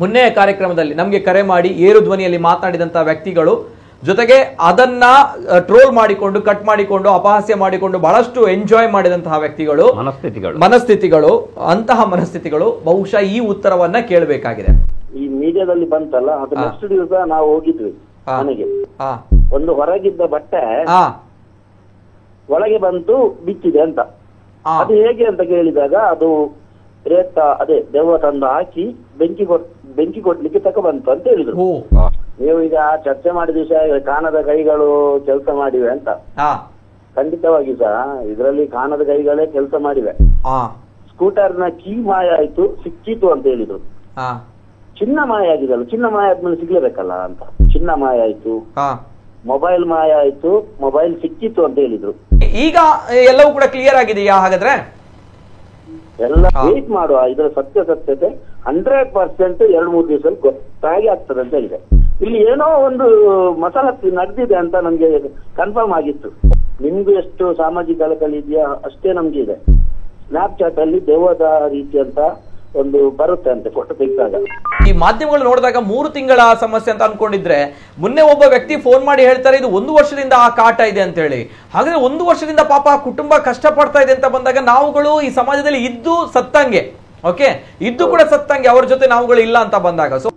ಮೊನ್ನೆ ಕಾರ್ಯಕ್ರಮದಲ್ಲಿ ನಮಗೆ ಕರೆ ಮಾಡಿ ಏರು ಧ್ವನಿಯಲ್ಲಿ ಮಾತನಾಡಿದಂತಹ ವ್ಯಕ್ತಿಗಳು, ಜೊತೆಗೆ ಅದನ್ನ ಟ್ರೋಲ್ ಮಾಡಿಕೊಂಡು ಕಟ್ ಮಾಡಿಕೊಂಡು ಅಪಹಾಸ್ಯ ಮಾಡಿಕೊಂಡು ಬಹಳಷ್ಟು ಎಂಜಾಯ್ ಮಾಡಿದಂತಹ ವ್ಯಕ್ತಿಗಳು, ಮನಸ್ಥಿತಿಗಳು ಅಂತಹ ಮನಸ್ಥಿತಿಗಳು ಬಹುಶಃ ಈ ಉತ್ತರವನ್ನ ಕೇಳಬೇಕಾಗಿದೆ. ಈ ಮೀಡಿಯಾದಲ್ಲಿ ಬಂತಲ್ಲ, ಅದು ನೆಕ್ಸ್ಟ್ ದಿವಸ ನಾವು ಹೋಗಿದ್ವಿ ಮನೆಗೆ. ಒಂದು ಹೊರಗಿದ್ದ ಬಟ್ಟೆ ಒಳಗೆ ಬಂತು ಬಿಚ್ಚಿದೆ ಅಂತ. ಅದು ಹೇಗೆ ಅಂತ ಕೇಳಿದಾಗ ಅದು ರೇತ ಅದೇ ದೆವ್ವ ತಂದು ಹಾಕಿ ಬೆಂಕಿ ಕೊಡ್ಲಿಕ್ಕೆ ತಗೊಬಂತು ಅಂತ ಹೇಳಿದ್ರು. ನೀವು ಈಗ ಚರ್ಚೆ ಮಾಡಿದ ವಿಷಯ ಕಾಣದ ಕೈಗಳು ಕೆಲಸ ಮಾಡಿವೆ ಅಂತ. ಖಂಡಿತವಾಗಿ ಸಹ ಇದರಲ್ಲಿ ಕಾಣದ ಕೈಗಳೇ ಕೆಲಸ ಮಾಡಿವೆ. ಸ್ಕೂಟರ್ನ ಕೀ ಮಾಯ ಆಯ್ತು, ಸಿಕ್ಕಿತು ಅಂತ ಹೇಳಿದ್ರು. ಚಿನ್ನ ಮಾಯ ಆಗಿದಲ್ಲ, ಚಿನ್ನ ಮಾಯ ಆದ್ಮೇಲೆ ಸಿಗ್ಲೇಬೇಕಲ್ಲ ಅಂತ. ಚಿನ್ನ ಮಾಯ ಆಯ್ತು, ಮೊಬೈಲ್ ಮಾಯ ಆಯ್ತು, ಮೊಬೈಲ್ ಸಿಕ್ಕಿತ್ತು ಅಂತ ಹೇಳಿದ್ರು. ಈಗ ಎಲ್ಲವೂ ಕೂಡ ಕ್ಲಿಯರ್ ಆಗಿದೆಯಾ ಹಾಗಾದ್ರೆ? ಎಲ್ಲ ವೇಟ್ ಮಾಡುವ, ಇದರ ಸತ್ಯತೆ 100% 2-3 ದಿವಸದಲ್ಲಿ ಗೊತ್ತಾಗಿ ಆಗ್ತದೆ ಅಂತ ಹೇಳಿದೆ. ಇಲ್ಲಿ ಏನೋ ಒಂದು ಮಸಾಲಾ ನಡೆದಿದೆ ಅಂತ ನಮ್ಗೆ ಕನ್ಫರ್ಮ್ ಆಗಿತ್ತು. ನಿಮ್ಗೂ ಎಷ್ಟು ಸಾಮಾಜಿಕ ಜಾಲತಾಣ ಅಷ್ಟೇ ನಮ್ಗೆ ಇದೆ. ಸ್ನ್ಯಾಪ್ಚಾಟ್ ಅಲ್ಲಿ ದೆವ್ವದ ರೀತಿ ಅಂತ ಒಂದು ಬರುತ್ತೆ ಅಂತೆ ಫೋಟೋ ತೆಗೆದಾಗ. ಈ ಮಾಧ್ಯಮಗಳು ನೋಡಿದಾಗ 3 ತಿಂಗಳ ಸಮಸ್ಯೆ ಅಂತ ಅನ್ಕೊಂಡಿದ್ರೆ, ಮೊನ್ನೆ ಒಬ್ಬ ವ್ಯಕ್ತಿ ಫೋನ್ ಮಾಡಿ ಹೇಳ್ತಾರೆ ಇದು 1 ವರ್ಷದಿಂದ ಆ ಕಾಟ ಇದೆ ಅಂತ ಹೇಳಿ. ಹಾಗಾದ್ರೆ 1 ವರ್ಷದಿಂದ ಪಾಪ ಕುಟುಂಬ ಕಷ್ಟ ಪಡ್ತಾ ಇದೆ ಅಂತ ಬಂದಾಗ ನಾವುಗಳು ಈ ಸಮಾಜದಲ್ಲಿ ಇದ್ದು ಸತ್ತಂಗೆ, ಓಕೆ, ಇದ್ದು ಕೂಡ ಸತ್ತಂಗೆ, ಅವ್ರ ಜೊತೆ ನಾವುಗಳು ಇಲ್ಲ ಅಂತ ಬಂದಾಗ. ಸೊ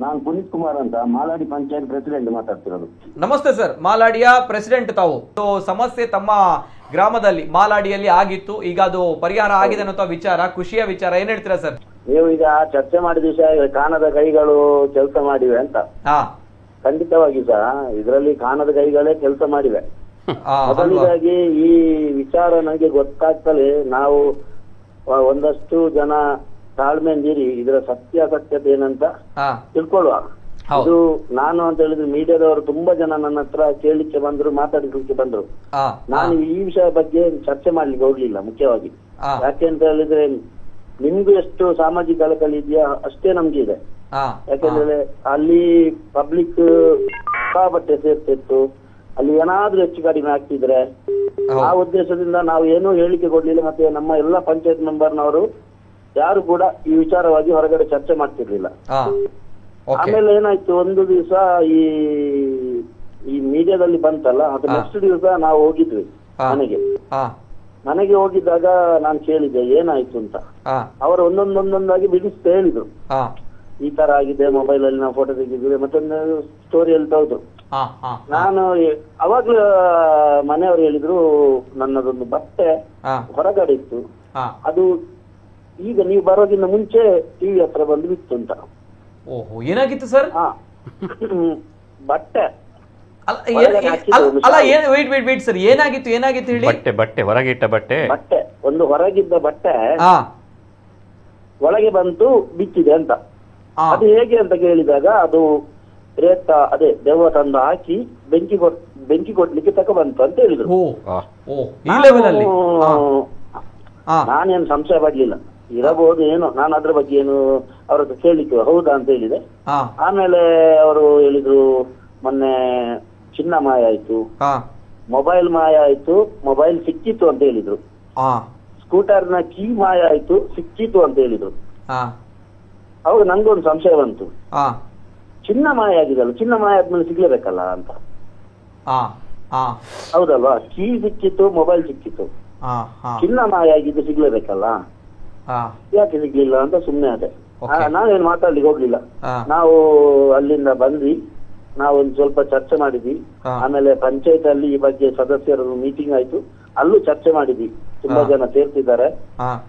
ನಾನು ಪುನೀತ್ ಕುಮಾರ್ ಅಂತ ಮಾಲಾಡಿ ಪಂಚಾಯತ್ ಪ್ರೆಸಿಡೆಂಟ್ ಮಾತಾಡ್ತಿರೋದು. ನಮಸ್ತೆ ಸರ್, ಮಾಲಾಡಿಯ ಪ್ರೆಸಿಡೆಂಟ್ ತಾವು. ಸಮಸ್ಯೆ ತಮ್ಮ ಗ್ರಾಮದಲ್ಲಿ ಮಾಲಾಡಿಯಲ್ಲಿ ಆಗಿತ್ತು, ಈಗ ಅದು ಪರಿಹಾರ ಆಗಿದೆ ಅನ್ನೋ ವಿಚಾರ, ಖುಷಿಯ ವಿಚಾರ, ಏನ್ ಹೇಳ್ತೀರಾ ಸರ್? ನೀವು ಈಗ ಚರ್ಚೆ ಮಾಡಿದ ವಿಷಯ ಕಾಣದ ಕೈಗಳು ಕೆಲಸ ಮಾಡಿವೆ ಅಂತ. ಖಂಡಿತವಾಗಿ ಸಹ ಇದರಲ್ಲಿ ಕಾಣದ ಕೈಗಳೇ ಕೆಲಸ ಮಾಡಿವೆ. ಮೊದಲಿಗಾಗಿ ಈ ವಿಚಾರ ನನಗೆ ಗೊತ್ತಾಗ್ತಲೇ ನಾವು ಒಂದಷ್ಟು ಜನ ತಾಳ್ಮೆ ನೀರಿ ಇದರ ಸತ್ಯಾಸತ್ಯತೆ ಏನಂತ ತಿಳ್ಕೊಳ್ಳುವ. ಇದು ನಾನು ಅಂತ ಹೇಳಿದ್ರೆ ಮೀಡಿಯಾದವರು ತುಂಬಾ ಜನ ನನ್ನ ಹತ್ರ ಕೇಳಲಿಕ್ಕೆ ಬಂದ್ರು, ಮಾತಾಡಲಿಕ್ಕೆ ಬಂದ್ರು. ನಾನು ಈ ವಿಷಯ ಬಗ್ಗೆ ಚರ್ಚೆ ಮಾಡ್ಲಿಕ್ಕೆ ಹೋಗ್ಲಿಲ್ಲ ಮುಖ್ಯವಾಗಿ. ಯಾಕೆ ಅಂತ ಹೇಳಿದ್ರೆ ನಿಮ್ಗೂ ಎಷ್ಟು ಸಾಮಾಜಿಕ ಜಾಲತಾಣ ಇದೆಯಾ ಅಷ್ಟೇ ನಮ್ಗೆ ಇದೆ. ಯಾಕೆಂದ್ರೆ ಅಲ್ಲಿ ಪಬ್ಲಿಕ್ ಬಟ್ಟೆ ಸೇರ್ತಿತ್ತು, ಅಲ್ಲಿ ಏನಾದ್ರೂ ಹೆಚ್ಚು ಕಡಿಮೆ ಆಗ್ತಿದ್ರೆ ಆ ಉದ್ದೇಶದಿಂದ ನಾವು ಏನೂ ಹೇಳಿಕೆ ಕೊಡ್ಲಿಲ್ಲ. ಮತ್ತೆ ನಮ್ಮ ಎಲ್ಲ ಪಂಚಾಯತ್ ಮೆಂಬರ್ನವರು ಯಾರು ಕೂಡ ಈ ವಿಚಾರವಾಗಿ ಹೊರಗಡೆ ಚರ್ಚೆ ಮಾಡ್ತಿರ್ಲಿಲ್ಲ. ಆಮೇಲೆ ಏನಾಯ್ತು, ಒಂದು ದಿವಸ ಈ ಮೀಡಿಯಾದಲ್ಲಿ ಬಂತಲ್ಲ, ಅದು ನೆಕ್ಸ್ಟ್ ದಿವಸ ನಾವು ಹೋಗಿದ್ವಿ ಮನೆಗೆ ಹೋಗಿದ್ದಾಗ ನಾನು ಕೇಳಿದೆ ಏನಾಯ್ತು ಅಂತ. ಅವರು ಒಂದೊಂದಾಗಿ ಬಿಡಿಸ್ತಾ ಹೇಳಿದ್ರು, ಈ ತರ ಆಗಿದೆ, ಮೊಬೈಲ್ ಅಲ್ಲಿ ನಾವು ಫೋಟೋ ತೆಗಿದ್ವಿ, ಮತ್ತೊಂದು ಸ್ಟೋರಿ ಹೇಳ್ತಾ ಹೋದ್ರು. ನಾನು ಅವಾಗ್ಲೂ ಮನೆಯವರು ಹೇಳಿದ್ರು ನನ್ನದೊಂದು ಬಟ್ಟೆ ಹೊರಗಡೆ ಇತ್ತು, ಅದು ಈಗ ನೀವು ಬರೋದಿನ್ನ ಮುಂಚೆ ಟಿವಿ ಹತ್ರ ಬಂದು ಬಿತ್ತು ಅಂತ. ಓಹೋ, ಏನಾಗಿತ್ತು ಸರ್? ಬಟ್ಟೆ ಸರ್, ಏನಾಗಿತ್ತು ಹೇಳಿ? ಬಟ್ಟೆ ಹೊರಗಿಟ್ಟ ಬಟ್ಟೆ ಒಂದು ಹೊರಗಿದ್ದ ಬಟ್ಟೆ ಒಳಗೆ ಬಂತು ಬಿಚ್ಚಿದೆ ಅಂತ. ಅದು ಹೇಗೆ ಅಂತ ಕೇಳಿದಾಗ ಅದು ರೇತ ಅದೇ ದೆವ್ವ ತಂದು ಹಾಕಿ ಬೆಂಕಿ ಕೊಡ್ಲಿಕ್ಕೆ ತಗೊಬಂತು ಅಂತ ಹೇಳಿದ್ರು. ನಾನೇನು ಸಂಶಯ ಪಡ್ಲಿಲ್ಲ, ಇರಬಹುದು ಏನೋ, ನಾನು ಅದ್ರ ಬಗ್ಗೆ ಏನು ಅವ್ರ ಹತ್ರ ಕೇಳಿತ್ತು, ಹೌದಾ ಅಂತ ಹೇಳಿದೆ. ಆಮೇಲೆ ಅವರು ಹೇಳಿದ್ರು ಮೊನ್ನೆ ಚಿನ್ನ ಮಾಯ ಆಯ್ತು, ಮೊಬೈಲ್ ಮಾಯ ಆಯ್ತು, ಮೊಬೈಲ್ ಸಿಕ್ಕಿತ್ತು ಅಂತ ಹೇಳಿದ್ರು. ಸ್ಕೂಟರ್ನ ಕೀ ಮಾಯ ಆಯ್ತು, ಸಿಕ್ಕಿತ್ತು ಅಂತ ಹೇಳಿದ್ರು. ಅವಾಗ ನಂಗೊಂದು ಸಂಶಯ ಬಂತು, ಚಿನ್ನ ಮಾಯ ಆಗಿದಲ್ಲ, ಚಿನ್ನ ಮಾಯ ಆದ್ಮೇಲೆ ಸಿಗ್ಲೇಬೇಕಲ್ಲ ಅಂತ. ಹೌದಲ್ವಾ? ಕೀ ಸಿಕ್ಕಿತ್ತು, ಮೊಬೈಲ್ ಸಿಕ್ಕಿತ್ತು, ಚಿನ್ನ ಮಾಯ ಆಗಿದ್ದು ಸಿಗ್ಲೇಬೇಕಲ್ಲ, ಯಾಕೆ ಸಿಗ್ಲಿಲ್ಲ ಅಂತ ಸುಮ್ನೆ ಅದೇ. ನಾವೇನು ಮಾತಾಡ್ಲಿಕ್ಕೆ ಹೋಗ್ಲಿಲ್ಲ. ನಾವು ಅಲ್ಲಿಂದ ಬಂದ್ವಿ, ನಾವೊಂದು ಸ್ವಲ್ಪ ಚರ್ಚೆ ಮಾಡಿದ್ವಿ. ಆಮೇಲೆ ಪಂಚಾಯತ್ ಅಲ್ಲಿ ಈ ಬಗ್ಗೆ ಸದಸ್ಯರ ಮೀಟಿಂಗ್ ಆಯ್ತು, ಅಲ್ಲೂ ಚರ್ಚೆ ಮಾಡಿದ್ವಿ. ತುಂಬಾ ಜನ ಸೇರ್ತಿದ್ದಾರೆ.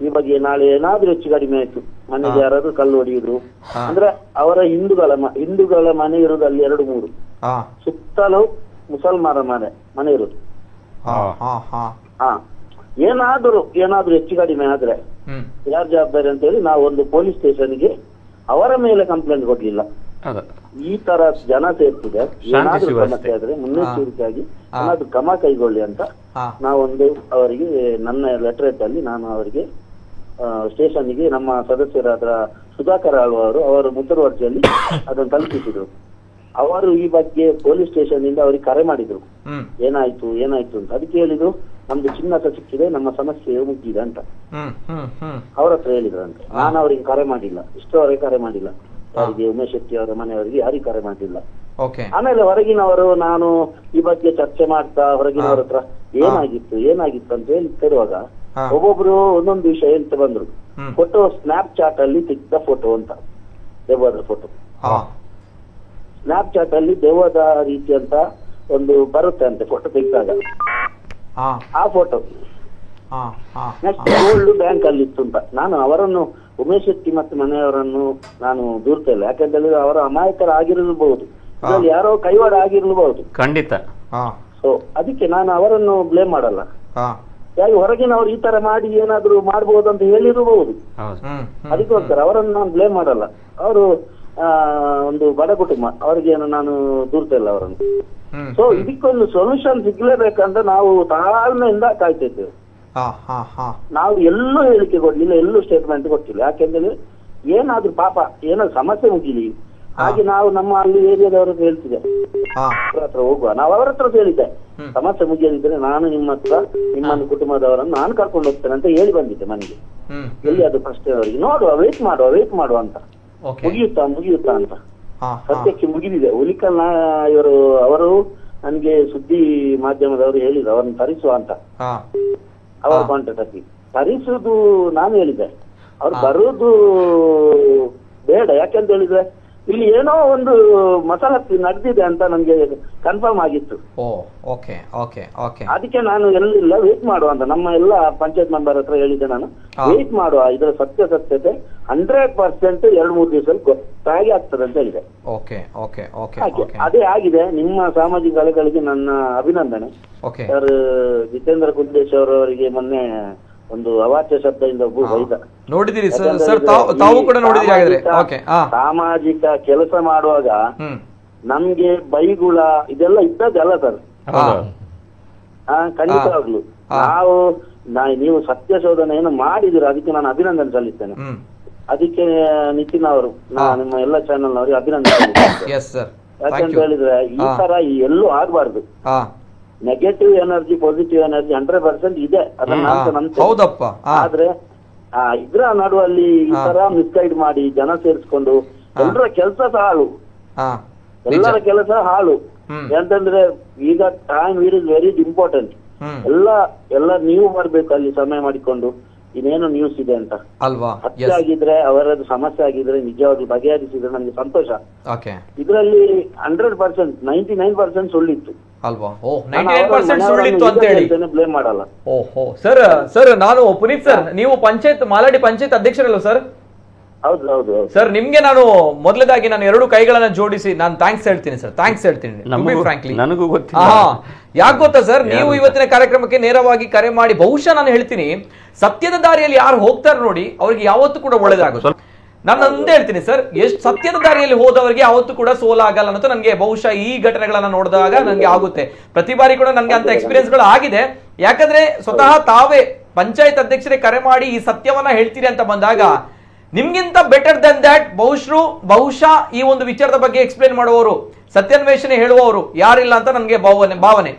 ಈ ಬಗ್ಗೆ ನಾಳೆ ಏನಾದ್ರೂ ಹೆಚ್ಚು ಕಡಿಮೆ ಆಯ್ತು, ಮನೆಗೆ ಯಾರಾದ್ರೂ ಕಲ್ಲು ಹೊಡೆಯುದು ಅಂದ್ರೆ ಅವರ ಹಿಂದೂಗಳ ಮನೆ ಇರುವುದು ಅಲ್ಲಿ 2-3, ಸುತ್ತಲೂ ಮುಸಲ್ಮಾನ ಮನೆ ಇರುದು. ಏನಾದ್ರೂ ಹೆಚ್ಚು ಕಡಿಮೆ ಆದ್ರೆ ಯಾರು ಜವಾಬ್ದಾರಿ ಅಂತ ಹೇಳಿ ನಾವು ಒಂದು ಪೊಲೀಸ್ ಸ್ಟೇಷನ್ಗೆ ಅವರ ಮೇಲೆ ಕಂಪ್ಲೇಂಟ್ ಕೊಡ್ಲಿಲ್ಲ. ಈ ತರ ಜನ ಸೇರ್ತಿದೆ, ಏನಾದ್ರೂ ಸಮಸ್ಯೆ ಆದ್ರೆ ಮುನ್ನೆಚ್ಚರಿಕೆಯಾಗಿ ಏನಾದ್ರೂ ಕ್ರಮ ಕೈಗೊಳ್ಳಿ ಅಂತ ನಾವೊಂದು ಅವರಿಗೆ ನನ್ನ ಲೆಟರ್ ಅಲ್ಲಿ ನಾನು ಅವರಿಗೆ ಸ್ಟೇಷನ್ಗೆ ನಮ್ಮ ಸದಸ್ಯರಾದ ಸುಧಾಕರ್ ಆಳ್ವರು ಅವರು ಮುತುವರ್ಜಿಯಲ್ಲಿ ಅದನ್ನು ತಲುಪಿಸಿದ್ರು. ಅವರು ಈ ಬಗ್ಗೆ ಪೊಲೀಸ್ ಸ್ಟೇಷನ್ ಇಂದ ಅವ್ರಿಗೆ ಕರೆ ಮಾಡಿದ್ರು, ಏನಾಯ್ತು ಅಂತ. ಅದಕ್ಕೆ ಹೇಳಿದ್ರು ನಮ್ದು ಚಿನ್ನ ಸಿಕ್ಕಿದೆ, ನಮ್ಮ ಸಮಸ್ಯೆ ಮುಗಿದಿದೆ ಅಂತ ಅವ್ರ ಹತ್ರ ಹೇಳಿದ್ರಂತೆ. ನಾನು ಅವರಿಗೆ ಕರೆ ಮಾಡಿಲ್ಲ, ಇಷ್ಟವರೆಗೆ ಕರೆ ಮಾಡಿಲ್ಲ. ಯಾರಿಗೆ ಉಮೇಶ್ ಶೆಟ್ಟಿ ಅವರ ಮನೆಯವರಿಗೆ ಯಾರಿಗೆ ಕರೆ ಮಾಡಿಲ್ಲ. ಆಮೇಲೆ ಹೊರಗಿನವರು ನಾನು ಈ ಬಗ್ಗೆ ಚರ್ಚೆ ಮಾಡ್ತಾ ಹೊರಗಿನವರ ಹತ್ರ ಏನಾಗಿತ್ತು ಅಂತ ಹೇಳಿ ತರುವಾಗ ಒಬ್ಬೊಬ್ರು ಒಂದೊಂದು ವಿಷಯ ಹೇಳ್ತಾ ಬಂದ್ರು. ಫೋಟೋ ಸ್ನ್ಯಾಪ್ ಚಾಟ್ ಅಲ್ಲಿ ತೆಗೆದ ಫೋಟೋ ಅಂತ, ದೆವ್ವದ ಫೋಟೋ. ಸ್ನ್ಯಾಪ್ ಚಾಟ್ ಅಲ್ಲಿ ದೆವ್ವದ ರೀತಿ ಅಂತ ಒಂದು ಬರುತ್ತೆ ಅಂತೆ ಫೋಟೋ ತೆಗೆದಾಗ, ಆ ಫೋಟೋ ನೆಕ್ಸ್ಟ್ ಗೋಲ್ಡ್ ಬ್ಯಾಂಕ್ ಅಲ್ಲಿ ಇತ್ತು ಅಂತ. ನಾನು ಅವರನ್ನು ಉಮೇಶ್ ಶೆಟ್ಟಿ ಮತ್ತು ಮನೆಯವರನ್ನು ನಾನು ದೂರ್ತಾ ಇಲ್ಲ, ಯಾಕಂದ್ರೆ ಅವರ ಅಮಾಯಕರಾಗಿರಬಹುದು, ಯಾರೋ ಕೈವಾಡ ಆಗಿರಬಹುದು ಖಂಡಿತ. ಸೊ ಅದಕ್ಕೆ ನಾನು ಅವರನ್ನು ಬ್ಲೇಮ್ ಮಾಡಲ್ಲ. ಯಾಕೆ ಹೊರಗಿನವ್ರು ಈ ತರ ಮಾಡಿ ಏನಾದ್ರು ಮಾಡ್ಬೋದು ಅಂತ ಹೇಳಿರಬಹುದು, ಅದಕ್ಕೋಸ್ಕರ ಅವರನ್ನು ನಾನು ಬ್ಲೇಮ್ ಮಾಡಲ್ಲ. ಅವರು ಒಂದು ಬಡ ಕುಟುಂಬ, ಅವ್ರಿಗೇನು ನಾನು ದೂರ್ತಾ ಇಲ್ಲ ಅವರನ್ನು. ಸೊ ಇದಕ್ಕೊಂದು ಸೊಲ್ಯೂಷನ್ ಸಿಗ್ಲೇಬೇಕಂತ ನಾವು ತಾಳ್ಮೆಯಿಂದ ಕಾಯ್ತಿದ್ದೇವೆ. ನಾವು ಎಲ್ಲೂ ಹೇಳಿಕೆ ಕೊಡ್ಲಿಲ್ಲ, ಎಲ್ಲೂ ಸ್ಟೇಟ್ಮೆಂಟ್ ಕೊಟ್ಟಿಲ್ಲ. ಯಾಕೆಂದ್ರೆ ಏನಾದ್ರೂ ಪಾಪ ಏನಾದ್ರು ಸಮಸ್ಯೆ ಮುಗಿಲಿ ಹಾಗೆ ನಾವು ನಮ್ಮ ಅಲ್ಲಿ ಏರಿಯಾದವ್ರ ಹೇಳ್ತಿದ್ದೆ ಅವ್ರ ಹತ್ರ ಹೋಗುವ. ನಾವು ಅವರ ಹತ್ರ ಹೇಳಿದ್ದೆ, ಸಮಸ್ಯೆ ಮುಗಿಯದಿದ್ರೆ ನಾನು ನಿಮ್ಮ ಹತ್ರ ನಿಮ್ಮ ಕುಟುಂಬದವರನ್ನು ನಾನು ಕರ್ಕೊಂಡು ಹೋಗ್ತೇನೆ ಅಂತ ಹೇಳಿ ಬಂದಿದ್ದೆ ಮನೆಗೆ. ಎಲ್ಲಿ ಅದು ಫಸ್ಟ್ ಅವರಿಗೆ ನೋಡುವ, ವೇಟ್ ಮಾಡುವ ಅಂತ. ಮುಗಿಯುತ್ತಾ ಅಂತ ಸದ್ಯಕ್ಕೆ ಮುಗಿದಿದೆ. ಹುಲಿಕಲ್ ಅವರು ನನ್ಗೆ ಸುದ್ದಿ ಮಾಧ್ಯಮದವರು ಹೇಳಿದ್ರು ಅವರನ್ನು ತರಿಸುವ ಅಂತ. ಅವರ ಕಾಂಟ್ಯಾಕ್ಟ್ ಹಾಕಿ ತರಿಸುದು ನಾನು ಹೇಳಿದ್ದೆ, ಅವ್ರು ಬರುವುದು ಬೇಡ. ಯಾಕೆಂತ ಹೇಳಿದ್ರೆ ಇಲ್ಲಿ ಏನೋ ಒಂದು ಮಸಾಲಾ ನಡೆದಿದೆ ಅಂತ ನನ್ಗೆ ಕನ್ಫರ್ಮ್ ಆಗಿತ್ತು. ಅದಕ್ಕೆ ನಾನು ಎಲ್ಲಿಲ್ಲ, ವೇಟ್ ಮಾಡುವ ಅಂತ ನಮ್ಮ ಎಲ್ಲ ಪಂಚಾಯತ್ ಮೆಂಬರ್ ಹತ್ರ ಹೇಳಿದ್ದೆ. ನಾನು ವೇಟ್ ಮಾಡುವ, ಇದರ ಸತ್ಯತೆ 100% 2-3 ದಿವಸದಲ್ಲಿ ಗೊತ್ತಾಗಿ ಆಗ್ತದೆ ಅಂತ ಹೇಳಿದೆ. ಅದೇ ಆಗಿದೆ. ನಿಮ್ಮ ಸಾಮಾಜಿಕ ಕಲೆಗಳಿಗೆ ನನ್ನ ಅಭಿನಂದನೆ. ಸರ್ ಜಿತೇಂದ್ರ ಕುಂದೇಶ್ ಅವರವರಿಗೆ ಮೊನ್ನೆ ಒಂದು ಅವಾಚ್ಯ ಶಬ್ದದಿಂದ ಬೈದ ನೋಡಿದಿರಿ ಸರ್, ತಾವು ಕೂಡ ನೋಡಿದಿರಿ. ಸಾಮಾಜಿಕ ಕೆಲಸ ಮಾಡುವಾಗ ನಮ್ಗೆ ಬೈಗುಳ ಇದೆಲ್ಲ ಇದ್ದದ್ದಲ್ಲ ಸರ್. ಖಂಡಿತವಾಗ್ಲು ನೀವು ಸತ್ಯ ಶೋಧನೆಯನ್ನು ಮಾಡಿದಿರ, ಅದಕ್ಕೆ ನಾನು ಅಭಿನಂದನೆ ಸಲ್ಲಿಸ್ತೇನೆ. ಅದಕ್ಕೆ ನಿತಿನ್ ಅವರು ನಿಮ್ಮ ಎಲ್ಲ ಚಾನೆಲ್ ನವರಿಗೆ ಅಭಿನಂದನೆ. ಯಾಕಂತ ಹೇಳಿದ್ರೆ ಈ ತರ ಎಲ್ಲೂ ಆಗ್ಬಾರ್ದು. ನೆಗೆಟಿವ್ ಎನರ್ಜಿ ಪಾಸಿಟಿವ್ ಎನರ್ಜಿ 100% ಇದೆ, ಅದನ್ನ ಆದ್ರೆ ಇದ್ರ ನಡುವಲ್ಲಿ ಈ ತರ ಮಿಸ್ಗೈಡ್ ಮಾಡಿ ಜನ ಸೇರಿಸ್ಕೊಂಡು ಎಲ್ಲರ ಕೆಲಸ ಹಾಳು, ಎಲ್ಲರ ಕೆಲಸ ಹಾಳು. ಯಾಕಂದ್ರೆ ಈಗ ಟೈಮ್ ಇಸ್ ವೆರಿ ಇಂಪಾರ್ಟೆಂಟ್. ಎಲ್ಲ ನೀವು ಬರ್ಬೇಕು ಅಲ್ಲಿ ಸಮಯ ಮಾಡಿಕೊಂಡು ಇನ್ನೇನು ನ್ಯೂಸ್ ಇದೆ ಅಂತ ಅಲ್ವಾ. ಹತ್ಯೆ ಆಗಿದ್ರೆ ಅವರದ್ದು ಸಮಸ್ಯೆ ಆಗಿದ್ರೆ ನಿಜವಾಗ್ಲೂ ಬಗೆಹರಿಸಿದ್ರೆ ನಮ್ಗೆ ಸಂತೋಷ. ಇದರಲ್ಲಿ 100% 99% ಸುಳ್ಳಿತ್ತು ಅಲ್ವಾ. 99% ಸುಳ್ಳಿತ್ತು ಅಂತ ಹೇಳಿ ಬ್ಲೇಮ್ ಮಾಡಲ್ಲ. ಸರ್ ನಾನು ಪುನೀತ್ ಸರ್, ನೀವು ಮಾಲಾಡಿ ಪಂಚಾಯತ್ ಅಧ್ಯಕ್ಷರಲ್ಲ ಸರ್? ಹೌದು ಸರ್, ನಿಮ್ಗೆ ನಾನು ಮೊದಲದಾಗಿ ನಾನು 2 ಕೈಗಳನ್ನ ಜೋಡಿಸಿ ನಾನು ಥ್ಯಾಂಕ್ಸ್ ಹೇಳ್ತೀನಿ ಸರ್. ಥ್ಯಾಂಕ್ಸ್ ಹೇಳ್ತೀನಿ ಫ್ರಾಂಕ್ಲಿ. ನನಗೂ ಗೊತ್ತಿಲ್ಲ ಯಾಕೆ ಗೊತ್ತಾ ಸರ್, ನೀವು ಇವತ್ತಿನ ಕಾರ್ಯಕ್ರಮಕ್ಕೆ ನೇರವಾಗಿ ಕರೆ ಮಾಡಿ ಬಹುಶಃ ನಾನು ಹೇಳ್ತೀನಿ, ಸತ್ಯದ ದಾರಿಯಲ್ಲಿ ಯಾರು ಹೋಗ್ತಾರೆ ನೋಡಿ ಅವ್ರಿಗೆ ಯಾವತ್ತೂ ಕೂಡ ಒಳ್ಳೇದಾಗುತ್ತೆ. ನಾನು ಒಂದೇ ಹೇಳ್ತೀನಿ ಸರ್, ಎಷ್ಟು ಸತ್ಯದ ದಾರಿಯಲ್ಲಿ ಹೋದವರಿಗೆ ಯಾವತ್ತೂ ಕೂಡ ಸೋಲಾಗಲ್ಲ ಅನ್ನೋದು ನನಗೆ ಬಹುಶಃ ಈ ಘಟನೆಗಳನ್ನ ನೋಡಿದಾಗ ನನಗೆ ಆಗುತ್ತೆ. ಪ್ರತಿ ಬಾರಿ ಕೂಡ ನನಗೆ ಅಂತ ಎಕ್ಸ್ಪೀರಿಯನ್ಸ್ ಗಳು ಆಗಿದೆ. ಯಾಕಂದ್ರೆ ಸ್ವತಃ ತಾವೇ ಪಂಚಾಯತ್ ಅಧ್ಯಕ್ಷರೇ ಕರೆ ಮಾಡಿ ಈ ಸತ್ಯವನ್ನ ಹೇಳ್ತೀರಿ ಅಂತ ಬಂದಾಗ ನಿಮ್ಗಿಂತ ಬೆಟರ್ ದನ್ ದ್ಯಾಟ್ ಬಹುಶಃ ಈ ಒಂದು ವಿಚಾರದ ಬಗ್ಗೆ ಎಕ್ಸ್ಪ್ಲೇನ್ ಮಾಡುವವರು, ಸತ್ಯಾನ್ವೇಷಣೆ ಹೇಳುವವರು ಯಾರಿಲ್ಲ ಅಂತ ನನಗೆ ಭಾವನೆ.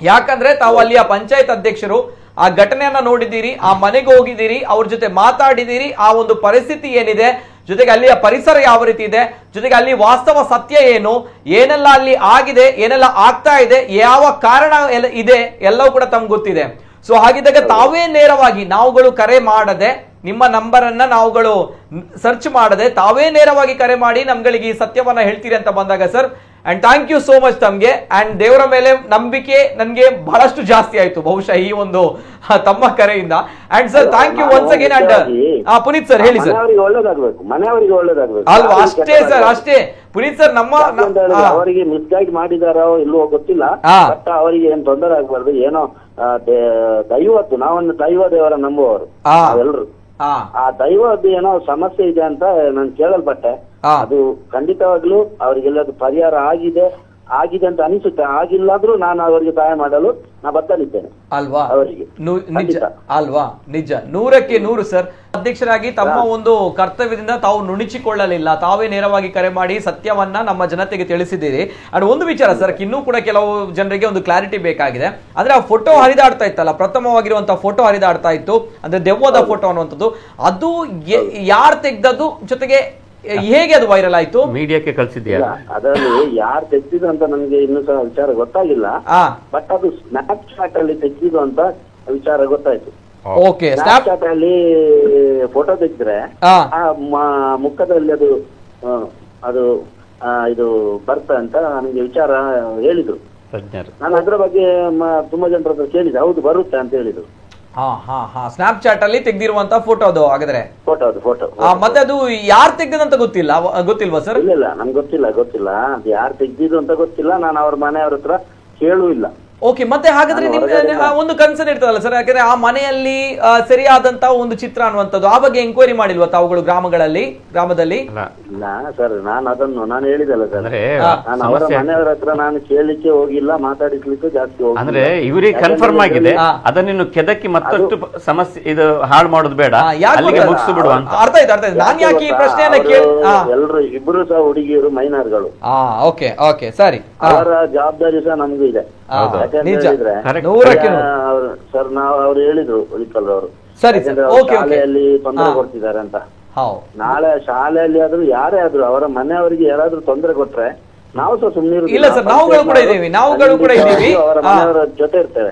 ಯಾಕಂದ್ರೆ ತಾವು ಅಲ್ಲಿಯ ಪಂಚಾಯತ್ ಅಧ್ಯಕ್ಷರು, ಆ ಘಟನೆಯನ್ನ ನೋಡಿದ್ದೀರಿ, ಆ ಮನೆಗೆ ಹೋಗಿದ್ದೀರಿ, ಅವ್ರ ಜೊತೆ ಮಾತಾಡಿದ್ದೀರಿ, ಆ ಒಂದು ಪರಿಸ್ಥಿತಿ ಏನಿದೆ, ಜೊತೆಗೆ ಅಲ್ಲಿಯ ಪರಿಸರ ಯಾವ ರೀತಿ ಇದೆ, ಜೊತೆಗೆ ಅಲ್ಲಿ ವಾಸ್ತವ ಸತ್ಯ ಏನು, ಏನೆಲ್ಲ ಅಲ್ಲಿ ಆಗಿದೆ, ಏನೆಲ್ಲ ಆಗ್ತಾ ಇದೆ, ಯಾವ ಕಾರಣ ಇದೆ ಎಲ್ಲವೂ ಕೂಡ ತಮ್ಗೆ ಗೊತ್ತಿದೆ. ಸೊ ಹಾಗಿದ್ದಾಗ ತಾವೇ ನೇರವಾಗಿ ನಾವುಗಳು ಕರೆ ಮಾಡದೆ, ನಿಮ್ಮ ನಂಬರ್ ಅನ್ನ ನಾವುಗಳು ಸರ್ಚ್ ಮಾಡದೆ ತಾವೇ ನೇರವಾಗಿ ಕರೆ ಮಾಡಿ ನಮ್ಗಳಿಗೆ ಈ ಸತ್ಯವನ್ನ ಹೇಳ್ತೀರಿ ಅಂತ ಬಂದಾಗ sir, and thank you so much ತಮ್ಗೆ. ಅಂಡ್ ದೇವರ ಮೇಲೆ ನಂಬಿಕೆ ನನ್ಗೆ ಬಹಳಷ್ಟು ಜಾಸ್ತಿ ಆಯ್ತು ಬಹುಶಃ ಈ ಒಂದು ತಮ್ಮ ಕರೆಯಿಂದ. And sir thank you once again. And Puneeth sir ಹೇಳಿ ಸರ್. ಮನೆಯವರಿಗೆ ಒಳ್ಳೇದಾಗಬೇಕು ಅಲ್ವಾ? ಅಷ್ಟೇ ಸರ್, ಅಷ್ಟೇ ಪುನೀತ್ ಸರ್. ಅವರಿಗೆ ಮಿಸ್ಗೈಡ್ ಮಾಡಿದಾರೋ ಇಲ್ಲೋ ಗೊತ್ತಿಲ್ಲ, ಬಟ್ ಅವರಿಗೆ ಏನ್ ತೊಂದರೆ ಆಗ್ಬಾರ್ದು. ಏನೋ ದೈವತ್ತು, ನಾವೊಂದು ದೈವ ದೇವರ ನಂಬುವವರು ಎಲ್ರು. ಆ ದೈವದ್ದು ಏನೋ ಸಮಸ್ಯೆ ಇದೆ ಅಂತ ನಾನು ಕೇಳಲ್ಪಟ್ಟೆ. ಅದು ಖಂಡಿತವಾಗ್ಲೂ ಅವರಿಗೆಲ್ಲದು ಪರಿಹಾರ ಆಗಿದೆ. ಆಗಿದೆ ಅಂತ ಅನಿಸುತ್ತೆ. ಆಗಿಲ್ಲಾದ್ರೂ ನಾನು ಅವರಿಗೆ ಸಹಾಯ ಮಾಡಲು ನಾ ಬದ್ದನಿದ್ದೇನೆ ಅಲ್ವಾ ಅವರಿಗೆ. ನಿಜ ಅಲ್ವಾ, ನಿಜ, 100ಕ್ಕೆ 100 ಸರ್. ಅಧ್ಯಕ್ಷರಾಗಿ ತಮ್ಮ ಒಂದು ಕರ್ತವ್ಯದಿಂದ ತಾವು ನುಣುಚಿಕೊಳ್ಳಲಿಲ್ಲ, ತಾವೇ ನೇರವಾಗಿ ಕರೆ ಮಾಡಿ ಸತ್ಯವನ್ನ ನಮ್ಮ ಜನತೆಗೆ ತಿಳಿಸಿದ್ದೀರಿ. ಅಂಡ್ ಒಂದು ವಿಚಾರ ಸರ್, ಇನ್ನೂ ಕೂಡ ಕೆಲವು ಜನರಿಗೆ ಒಂದು ಕ್ಲಾರಿಟಿ ಬೇಕಾಗಿದೆ. ಅಂದ್ರೆ ಆ ಫೋಟೋ ಹರಿದಾಡ್ತಾ ಇತ್ತಲ್ಲ, ಪ್ರಥಮವಾಗಿರುವಂತಹ ಫೋಟೋ ಹರಿದಾಡ್ತಾ ಇತ್ತು, ಅಂದ್ರೆ ದೆವ್ವದ ಫೋಟೋ ಅನ್ನುವಂಥದ್ದು, ಅದು ಯಾರು ತೆಗ್ದದ್ದು, ಜೊತೆಗೆ ಹೇಗೆ ಅದು ವೈರಲ್ ಆಯ್ತು? ಮೀಡಿಯಾಕ್ಕೆ ಕಳಿಸಿದ್ಯಾ? ಅದರಲ್ಲಿ ಯಾರು ತೆಗ್ದಿದ್ರು ಅಂತ ನನಗೆ ಇನ್ನೂ ಸಹ ವಿಚಾರ ಗೊತ್ತಾಗಿಲ್ಲ. ಬಟ್ ಅದು ಸ್ನ್ಯಾಪ್ ಚಾಟ್ ಅಲ್ಲಿ ತೆಗ್ದಿದ್ದು ಅಂತ ವಿಚಾರ ಗೊತ್ತಾಯ್ತು. ಓಕೆ, ಸ್ನ್ಯಾಪ್ ಚಾಟ್ ಅಲ್ಲಿ ಫೋಟೋ ತೆಗೆದ್ರೆ ಮುಖದಲ್ಲಿ ಅದು ಅದು ಇದು ಬರ್ತ ಅಂತ ನನಗೆ ವಿಚಾರ ಹೇಳಿದ್ರು. ನಾನು ಅದ್ರ ಬಗ್ಗೆ ತುಂಬಾ ಜನರ ಹತ್ರ ಕೇಳಿದೆ, ಹೌದು ಬರುತ್ತೆ ಅಂತ ಹೇಳಿದ್ರು. ಸ್ನ್ಯಾಪ್ ಚಾಟ್ ಅಲ್ಲಿ ತೆಗ್ದಿರುವಂತ ಫೋಟೋ ಅದು ಹಾಗಾದ್ರೆ? ಫೋಟೋ. ಮತ್ತೆ ಅದು ಯಾರು ತೆಗ್ದಂತ ಗೊತ್ತಿಲ್ವಾ ಸರ್? ಇಲ್ಲ ನಮ್ಗೆ ಗೊತ್ತಿಲ್ಲ ಅದು ಯಾರು ತೆಗ್ದಿದ್ದು ಅಂತ ಗೊತ್ತಿಲ್ಲ. ನಾನು ಅವ್ರ ಮನೆಯವ್ರ ಹತ್ರ ಕೇಳೂ ಇಲ್ಲ. ಓಕೆ, ಮತ್ತೆ ಹಾಗಾದ್ರೆ ನಿಮ್ಗೆ ಒಂದು ಕನ್ಸರ್ನ್ ಇರ್ತದಲ್ಲ ಸರ್, ಯಾಕಂದ್ರೆ ಆ ಮನೆಯಲ್ಲಿ ಸರಿಯಾದಂತ ಒಂದು ಚಿತ್ರ ಅನ್ನುವಂಥದ್ದು, ಆ ಬಗ್ಗೆ ಎಂಕ್ವೈರಿ ಮಾಡಿಲ್ವಾ ತಾವುಗಳು ಗ್ರಾಮದಲ್ಲಿ? ಇಲ್ಲ ಸರ್, ನಾನು ಹೇಳಿದಲ್ಲ ಸರ್, ನಾನು ಅವರ ಮನೆಯವರ ಹತ್ರ ನಾನು ಕೇಳಲಿಕ್ಕೆ ಹೋಗಿಲ್ಲ, ಮಾತಾಡಿಸ್ಲಿಕ್ಕೆ ಜಾಸ್ತಿ ಹೋಗಿಲ್ಲ. ಅಂದ್ರೆ ಇವರಿಗೆ ಕನ್ಫರ್ಮ್ ಆಗಿದೆ, ಅದನ್ನು ಕೆದಕಿ ಮತ್ತಷ್ಟು ಸಮಸ್ಯೆ ಇದು ಹಾಳು ಮಾಡೋದು ಬೇಡ, ಅಲ್ಲಿಗೆ ಮುಗಿಸಿ ಬಿಡುವ ಅಂತ. ಅರ್ಥ ಆಯ್ತು. ನಾನು ಯಾಕೆ ಈ ಪ್ರಶ್ನೆಯನ್ನ ಎಲ್ರು ಇಬ್ರು ಸಹ ಹುಡುಗಿಯರು ಮೈನರ್ಗಳು. ಓಕೆ ಸರಿ, ಅವರ ಜವಾಬ್ದಾರಿ ಸಹ ನಮಗೂ ಇದೆ. ಸರ್ ನಾವು ಅವ್ರು ಹೇಳಿದ್ರು ಉಳಿಕಲ್ ಅವರು, ಶಾಲೆಯಲ್ಲಿ ತೊಂದರೆ ಕೊಡ್ತಿದ್ದಾರೆ ಅಂತ. ನಾಳೆ ಶಾಲೆಯಲ್ಲಿ ಆದ್ರೂ ಯಾರೇ ಆದ್ರೂ ಅವರ ಮನೆಯವರಿಗೆ ಯಾರಾದ್ರೂ ತೊಂದರೆ ಕೊಟ್ರೆ ನಾವು ಸಹ ಸುಮ್ಮನೆ ಇಲ್ಲ ಸರ್, ನಾವುಗಳು ಕೂಡ ಇದ್ದೀವಿ ಅವರ ಮನೆಯವರ ಜೊತೆ ಇರ್ತೇವೆ.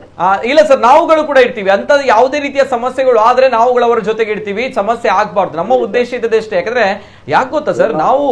ಇಲ್ಲ ಸರ್, ನಾವುಗಳು ಕೂಡ ಇರ್ತೀವಿ. ಅಂತ ಯಾವುದೇ ರೀತಿಯ ಸಮಸ್ಯೆಗಳು ಆದ್ರೆ ನಾವುಗಳು ಅವರ ಜೊತೆಗೆ ಇರ್ತೀವಿ, ಸಮಸ್ಯೆ ಆಗ್ಬಾರ್ದು. ನಮ್ಮ ಉದ್ದೇಶ ಇದ್ದದಷ್ಟೇ. ಯಾಕಂದ್ರೆ ಯಾಕೆ ಗೊತ್ತಾ ಸರ್, ನಾವು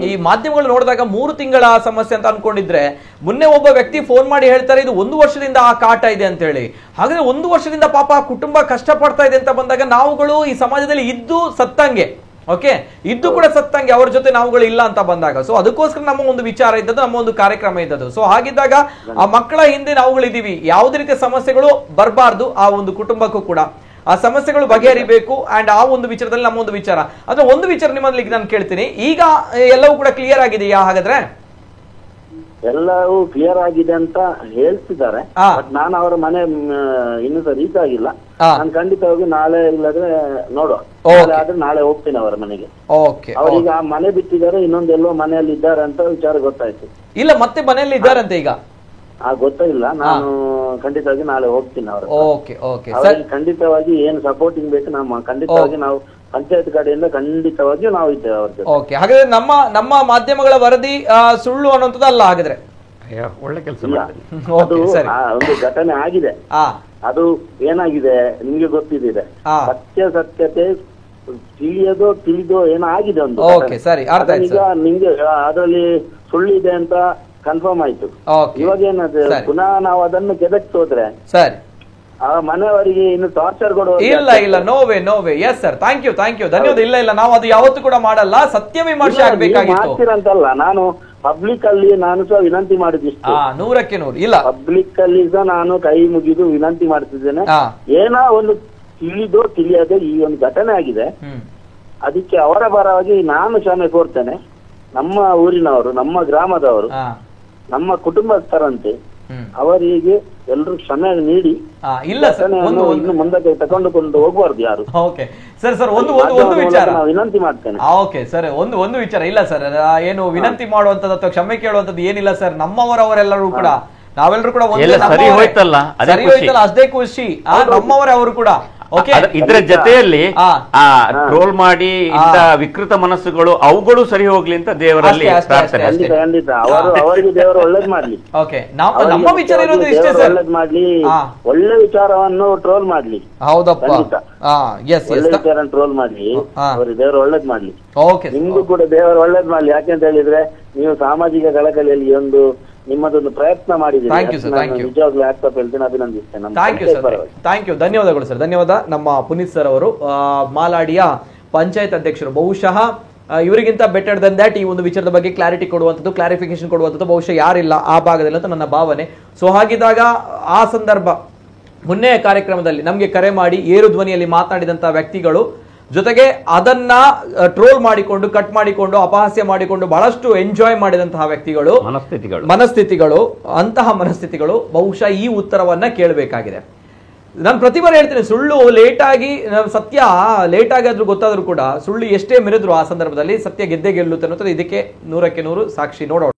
ಈ ಮಾಧ್ಯಮಗಳು ನೋಡಿದಾಗ 3 ತಿಂಗಳ ಸಮಸ್ಯೆ ಅಂತ ಅನ್ಕೊಂಡಿದ್ರೆ, ಮೊನ್ನೆ ಒಬ್ಬ ವ್ಯಕ್ತಿ ಫೋನ್ ಮಾಡಿ ಹೇಳ್ತಾರೆ ಇದು 1 ವರ್ಷದಿಂದ ಆ ಕಾಟ ಇದೆ ಅಂತ ಹೇಳಿ. ಹಾಗಾದ್ರೆ 1 ವರ್ಷದಿಂದ ಪಾಪ ಕುಟುಂಬ ಕಷ್ಟ ಪಡ್ತಾ ಇದೆ ಅಂತ ಬಂದಾಗ ನಾವುಗಳು ಈ ಸಮಾಜದಲ್ಲಿ ಇದ್ದು ಸತ್ತಂಗೆ, ಓಕೆ, ಇದ್ದು ಕೂಡ ಸತ್ತಂಗೆ, ಅವ್ರ ಜೊತೆ ನಾವುಗಳು ಇಲ್ಲ ಅಂತ ಬಂದಾಗ, ಸೊ ಅದಕ್ಕೋಸ್ಕರ ನಮ್ಮ ಒಂದು ವಿಚಾರ ಇದ್ದದ್ದು, ನಮ್ಮ ಒಂದು ಕಾರ್ಯಕ್ರಮ ಇದ್ದದ್ದು. ಸೊ ಹಾಗಿದ್ದಾಗ ಆ ಮಕ್ಕಳ ಹಿಂದೆ ನಾವುಗಳಿದ್ದೀವಿ, ಯಾವುದೇ ರೀತಿಯ ಸಮಸ್ಯೆಗಳು ಬರಬಾರ್ದು ಆ ಒಂದು ಕುಟುಂಬಕ್ಕೂ ಕೂಡ. ಆ ಸಮಸ್ಯೆಗಳು ಬಗೆಹರಿಬೇಕು. ಅಂಡ್ ಆ ಒಂದು ವಿಚಾರದಲ್ಲಿ ನಮ್ಮ ಒಂದು ವಿಚಾರ, ಅಂದ್ರೆ ಒಂದು ವಿಚಾರ ನಿಮ್ಮಲ್ಲಿ ನಾನು ಕೇಳ್ತೀನಿ, ಈಗ ಎಲ್ಲವೂ ಕೂಡ ಕ್ಲಿಯರ್ ಆಗಿದೆಯಾ? ಹಾಗಾದ್ರೆ ಎಲ್ಲವೂ ಕ್ಲಿಯರ್ ಆಗಿದೆ ಅಂತ ಹೇಳ್ತಿದ್ದಾರೆ. ಬಟ್ ನಾನು ಅವರ ಮನೆ ಇನ್ನೂ ಸಹ ರೀಚ್ ಆಗಿಲ್ಲ. ನಾನು ಖಂಡಿತವಾಗಿ ನಾಳೆ ಇಲ್ಲದ್ರೆ ನೋಡುವ, ಆದ್ರೆ ನಾಳೆ ಹೋಗ್ತೀನಿ ಅವರ ಮನೆಗೆ. ಅವರೀಗ ಆ ಮನೆ ಬಿಟ್ಟಿದ್ದಾರೆ, ಇನ್ನೊಂದೆಲ್ಲೋ ಮನೆಯಲ್ಲಿ ಇದ್ದಾರೆ ಅಂತ ವಿಚಾರ ಗೊತ್ತಾಯ್ತು. ಇಲ್ಲ, ಮತ್ತೆ ಮನೆಯಲ್ಲಿ ಇದ್ದಾರಂತೆ ಈಗ? ಗೊತ್ತಿಲ್ಲ. ನಾನು ಖಂಡಿತವಾಗಿ ನಾಳೆ ಹೋಗ್ತೀನಿ ಅವರ. ಖಂಡಿತವಾಗಿ ಏನು ಸಪೋರ್ಟಿಂಗ್ ಬೇಕು ನಮ್ಮ ಖಂಡಿತವಾಗಿ ನಾವು ಪಂಚಾಯತ್ ಕಡೆಯಿಂದ ಖಂಡಿತವಾಗಿಯೂ ನಾವು ಇದ್ದೇವೆ ಅವ್ರ ಜೊತೆ. ಓಕೆ, ಹಾಗಾದ್ರೆ ನಮ್ಮ ಮಾಧ್ಯಮಗಳ ವರದಿ ಸುಳ್ಳು ಅನ್ನೋಂಥದ್ದು ಅಲ್ಲ ಹಾಗಾದ್ರೆ? ಒಳ್ಳೆ ಕೆಲಸ. ಒಂದು ಘಟನೆ ಆಗಿದೆ, ಅದು ಏನಾಗಿದೆ ನಿಮ್ಗೆ ಗೊತ್ತಿದೆ. ಸತ್ಯತೆ ತಿಳಿದೋ ಏನೋ ಆಗಿದೆ ಒಂದು. ಈಗ ನಿಮ್ಗೆ ಅದರಲ್ಲಿ ಸುಳ್ಳಿದೆ ಅಂತ ಕನ್ಫರ್ಮ್ ಆಯ್ತು. ಇವಾಗ ಏನಾದ್ರೆ ಪುನಃ ನಾವು ಅದನ್ನು ಕೆದಕ್ತಿ ಹೋದ್ರೆ ಆ ಮನೆಯವರಿಗೆ ಇನ್ನು ಟಾರ್ಚರ್ ಕೊಡುವ. ಇಲ್ಲ, ನೋವೇ. ಎಸ್ ಸರ್, ಥ್ಯಾಂಕ್ ಯು, ಧನ್ಯವಾದ. ಇಲ್ಲ, ನಾವು ಅದು ಯಾವತ್ತೂ ಕೂಡ ಮಾಡಲ್ಲ. ಸತ್ಯ ವಿಮರ್ಶೆ ಆಗ್ಬೇಕಾಗಿತ್ತು. ಮಾಡ್ತೀರಂತಲ್ಲ, ನಾನು ಪಬ್ಲಿಕ್ ಅಲ್ಲಿ ನಾನು ಸಹ ವಿನಂತಿ ಮಾಡಿದಿಷ್ಟು 100ಕ್ಕೆ 100. ಇಲ್ಲ, ಪಬ್ಲಿಕ್ ಅಲ್ಲಿ ಸಹ ನಾನು ಕೈ ಮುಗಿದು ವಿನಂತಿ ಮಾಡ್ತಿದ್ದೇನೆ. ಏನೋ ಒಂದು ತಿಳಿಯದೆ ಈ ಒಂದು ಘಟನೆ ಆಗಿದೆ, ಅದಕ್ಕೆ ಅವರ ಪರವಾಗಿ ನಾನು ಕ್ಷಮೆ ಕೋರ್ತೇನೆ. ನಮ್ಮ ಊರಿನವರು, ನಮ್ಮ ಗ್ರಾಮದವರು, ನಮ್ಮ ಕುಟುಂಬಸ್ಥರಂತೆ ಅವರಿಗೆ ಎಲ್ಲರೂ ಕ್ಷಮೆ ನೀಡಿ ಇನ್ನು ಮುಂದಕ್ಕೆ ತಗೊಂಡುಕೊಂಡು ಹೋಗಬಾರ್ದು ಯಾರು. ಓಕೆ ಸರ್, ಒಂದು ವಿಚಾರ ವಿನಂತಿ ಮಾಡ್ತೇನೆ. ಓಕೆ ಸರ್, ಒಂದು ವಿಚಾರ. ಇಲ್ಲ ಸರ್, ಏನು ವಿನಂತಿ ಮಾಡುವಂತದ್ದು ಅಥವಾ ಕ್ಷಮೆ ಕೇಳುವಂತದ್ದು ಏನಿಲ್ಲ ಸರ್. ನಮ್ಮವರವರೆಲ್ಲರೂ ಕೂಡ, ನಾವೆಲ್ಲರೂ ಕೂಡ ಸರಿ ಹೋಯ್ತಲ್ಲ ಅಷ್ಟೇ ಖುಷಿ. ನಮ್ಮವರೇ ಅವರು ಕೂಡ. ಇದ್ರ ಜೊತೆಯಲ್ಲಿ ಟ್ರೋಲ್ ಮಾಡಿ ಇಂತ ವಿಕೃತ ಮನಸ್ಸುಗಳು ಅವುಗಳು ಸರಿ ಹೋಗ್ಲಿ ಅಂತ ದೇವರಲ್ಲಿ ಪ್ರಾರ್ಥನೆ. ಖಂಡಿತ ಅವರಿಗೆ ದೇವರು ಒಳ್ಳೇದ್ ಮಾಡ್ಲಿ. ನಮ್ಮ ವಿಚಾರ ಇರೋದು ಇಷ್ಟೇ ಸರ್, ಒಳ್ಳೇದ್ ಮಾಡ್ಲಿ, ಒಳ್ಳೆ ವಿಚಾರವನ್ನು ಟ್ರೋಲ್ ಮಾಡ್ಲಿ. ಹೌದಪ್ಪ, ಒಳ್ಳೆ ವಿಚಾರ ಟ್ರೋಲ್ ಮಾಡ್ಲಿ, ಅವ್ರಿಗೆ ದೇವರು ಒಳ್ಳೇದ್ ಮಾಡ್ಲಿ. ನಿಮ್ಗೂ ಕೂಡ ದೇವರು ಒಳ್ಳೇದ್ ಮಾಡ್ಲಿ. ಯಾಕೆಂತ ಹೇಳಿದ್ರೆ ನೀವು ಸಾಮಾಜಿಕ ಕಳಕಳಿಯಲ್ಲಿ ಒಂದು ನಿಮ್ಮದೊಂದು ಪ್ರಯತ್ನ ಮಾಡಿದ್ದೀರಿ, ನಿಜವಾಗ್ಲೂ ಹ್ಯಾಟ್ಸ್ ಹೇಳ್ತೀನಿ, ಅಭಿನಂದಿಸ್ತೇನೆ. ಥ್ಯಾಂಕ್ ಯು, ಧನ್ಯವಾದಗಳು ಸರ್. ಧನ್ಯವಾದ. ನಮ್ಮ ಪುನೀತ್ ಸರ್ ಅವರು ಮಾಲಾಡಿಯ ಪಂಚಾಯತ್ ಅಧ್ಯಕ್ಷರು. ಬಹುಶಃ ಇವರಿಗಿಂತ ಬೆಟರ್ ದನ್ ದ್ಯಾಟ್ ಈ ಒಂದು ವಿಚಾರದ ಬಗ್ಗೆ ಕ್ಲಾರಿಟಿ ಕೊಡುವಂಥದ್ದು, ಕ್ಲಾರಿಫಿಕೇಶನ್ ಕೊಡುವಂಥದ್ದು ಬಹುಶಃ ಯಾರಿಲ್ಲ ಆ ಭಾಗದಲ್ಲಿ ಅಂತ ನನ್ನ ಭಾವನೆ. ಸೊ ಹಾಗಿದ್ದಾಗ ಆ ಸಂದರ್ಭ ಮೊನ್ನೆಯ ಕಾರ್ಯಕ್ರಮದಲ್ಲಿ ನಮಗೆ ಕರೆ ಮಾಡಿ ಏರು ಧ್ವನಿಯಲ್ಲಿ ಮಾತನಾಡಿದಂತಹ ವ್ಯಕ್ತಿಗಳು ಜೊತೆಗೆ ಅದನ್ನ ಟ್ರೋಲ್ ಮಾಡಿಕೊಂಡು ಕಟ್ ಮಾಡಿಕೊಂಡು ಅಪಹಾಸ್ಯ ಮಾಡಿಕೊಂಡು ಬಹಳಷ್ಟು ಎಂಜಾಯ್ ಮಾಡಿದಂತಹ ವ್ಯಕ್ತಿಗಳು ಮನಸ್ಥಿತಿಗಳು ಅಂತಹ ಮನಸ್ಥಿತಿಗಳು ಬಹುಶಃ ಈ ಉತ್ತರವನ್ನ ಕೇಳಬೇಕಾಗಿದೆ. ನಾನು ಪ್ರತಿ ಬಾರಿ ಹೇಳ್ತೀನಿ, ಸುಳ್ಳು ಲೇಟಾಗಿ ಸತ್ಯ ಲೇಟಾಗಿ ಆದ್ರೂ ಗೊತ್ತಾದ್ರೂ ಕೂಡ ಸುಳ್ಳು ಎಷ್ಟೇ ಮೆರೆದ್ರು ಆ ಸಂದರ್ಭದಲ್ಲಿ ಸತ್ಯ ಗೆದ್ದೇ ಗೆಲ್ಲುತ್ತೆ ಅನ್ನೋದು ಇದಕ್ಕೆ 100ಕ್ಕೆ 100 ಸಾಕ್ಷಿ. ನೋಡೋಣ.